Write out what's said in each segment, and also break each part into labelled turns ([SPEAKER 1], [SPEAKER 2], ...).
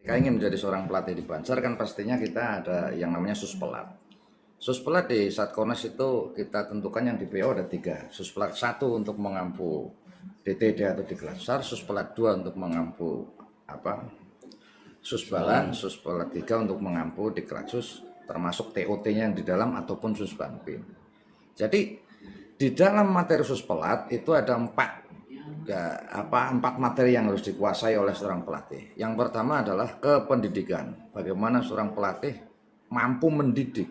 [SPEAKER 1] Jika ingin menjadi seorang pelatih di Banjar kan pastinya kita ada yang namanya suspelat. Suspelat di Satkonas itu kita tentukan yang di PO ada 3. Suspelat 1 untuk mengampu DTD atau di Klasar, suspelat 2 untuk mengampu susbalan, suspelat 3 untuk mengampu di Klatsus termasuk TOT-nya yang di dalam ataupun susbanpin. Jadi di dalam materi suspelat itu ada 4 materi yang harus dikuasai oleh seorang pelatih. Yang pertama adalah kependidikan. Bagaimana seorang pelatih mampu mendidik.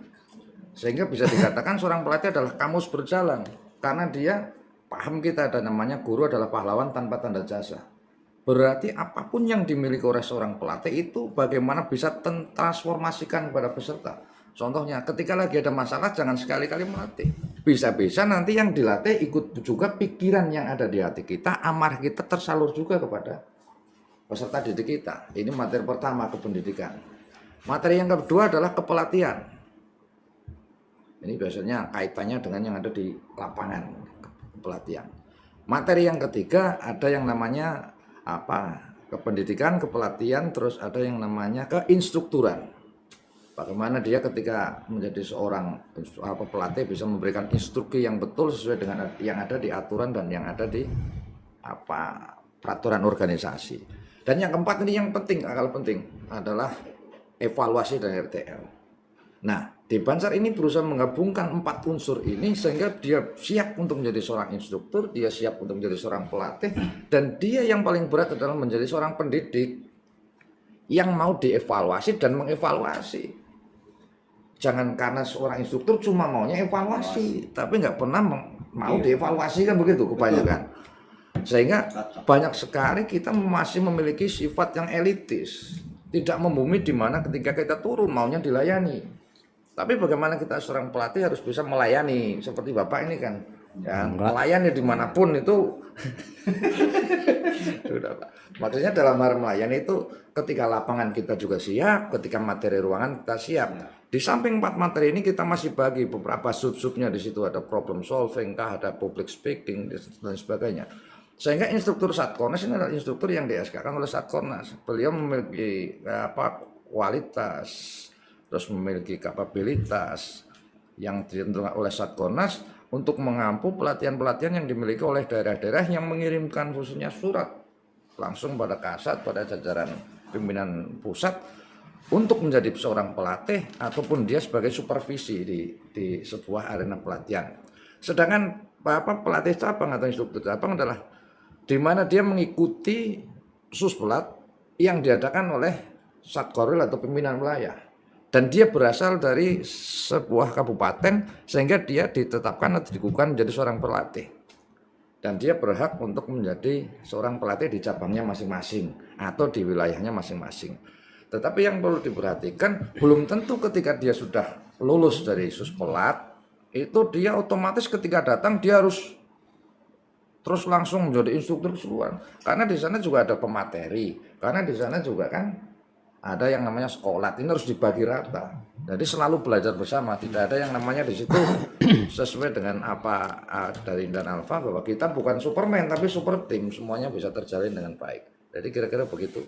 [SPEAKER 1] Sehingga bisa dikatakan seorang pelatih adalah kamus berjalan. Karena dia paham kita ada namanya guru adalah pahlawan tanpa tanda jasa. Berarti apapun yang dimiliki oleh seorang pelatih itu bagaimana bisa transformasikan kepada peserta. Contohnya ketika lagi ada masalah jangan sekali-kali melatih. Bisa-bisa nanti yang dilatih ikut juga pikiran yang ada di hati kita, amarah kita tersalur juga kepada peserta didik kita. Ini materi pertama, kependidikan. Materi yang kedua adalah kepelatihan. Ini biasanya kaitannya dengan yang ada di lapangan, kepelatihan. Materi yang ketiga ada yang namanya kependidikan, kepelatihan, terus ada yang namanya keinstrukturan. Bagaimana dia ketika menjadi seorang pelatih bisa memberikan instruksi yang betul sesuai dengan yang ada di aturan dan yang ada di peraturan organisasi. Dan yang keempat ini yang penting, akal penting adalah evaluasi dan RTL. Nah, di Banjar ini berusaha menggabungkan 4 unsur ini sehingga dia siap untuk menjadi seorang instruktur, dia siap untuk menjadi seorang pelatih, dan dia yang paling berat adalah menjadi seorang pendidik yang mau dievaluasi dan mengevaluasi. Jangan karena seorang instruktur cuma maunya evaluasi, tapi nggak pernah mau dievaluasi kan begitu kebanyakan. Sehingga banyak sekali kita masih memiliki sifat yang elitis, tidak membumi di mana ketika kita turun maunya dilayani. Tapi bagaimana kita seorang pelatih harus bisa melayani seperti Bapak ini kan, yang melayani dimanapun itu. Maksudnya dalam hal melayani itu ketika lapangan kita juga siap, ketika materi ruangan kita siap. Di samping 4 materi ini kita masih bagi beberapa sub-subnya, di situ ada problem solving, ada public speaking dan sebagainya. Sehingga instruktur Satkonas ini adalah instruktur yang di-SK-kan oleh Satkonas. Beliau memiliki kualitas, terus memiliki kapabilitas yang ditentukan oleh Satkonas untuk mengampu pelatihan-pelatihan yang dimiliki oleh daerah-daerah yang mengirimkan khususnya surat langsung pada Kasat, pada jajaran pimpinan pusat untuk menjadi seorang pelatih ataupun dia sebagai supervisi di sebuah arena pelatihan. Sedangkan pelatih cabang atau instruktur cabang adalah di mana dia mengikuti suspelat yang diadakan oleh Satkorwil atau pimpinan wilayah. Dan dia berasal dari sebuah kabupaten sehingga dia ditetapkan atau dikukuhkan menjadi seorang pelatih. Dan dia berhak untuk menjadi seorang pelatih di cabangnya masing-masing atau di wilayahnya masing-masing. Tetapi yang perlu diperhatikan, belum tentu ketika dia sudah lulus dari suspelat, itu dia otomatis ketika datang dia harus terus langsung menjadi instruktur keseluruhan. Karena di sana juga ada pemateri, karena di sana juga kan ada yang namanya sekolah, ini harus dibagi rata. Jadi selalu belajar bersama, tidak ada yang namanya di situ sesuai dengan dari Dan Alfa bahwa kita bukan Superman tapi super tim, semuanya bisa terjalin dengan baik. Jadi kira-kira begitu.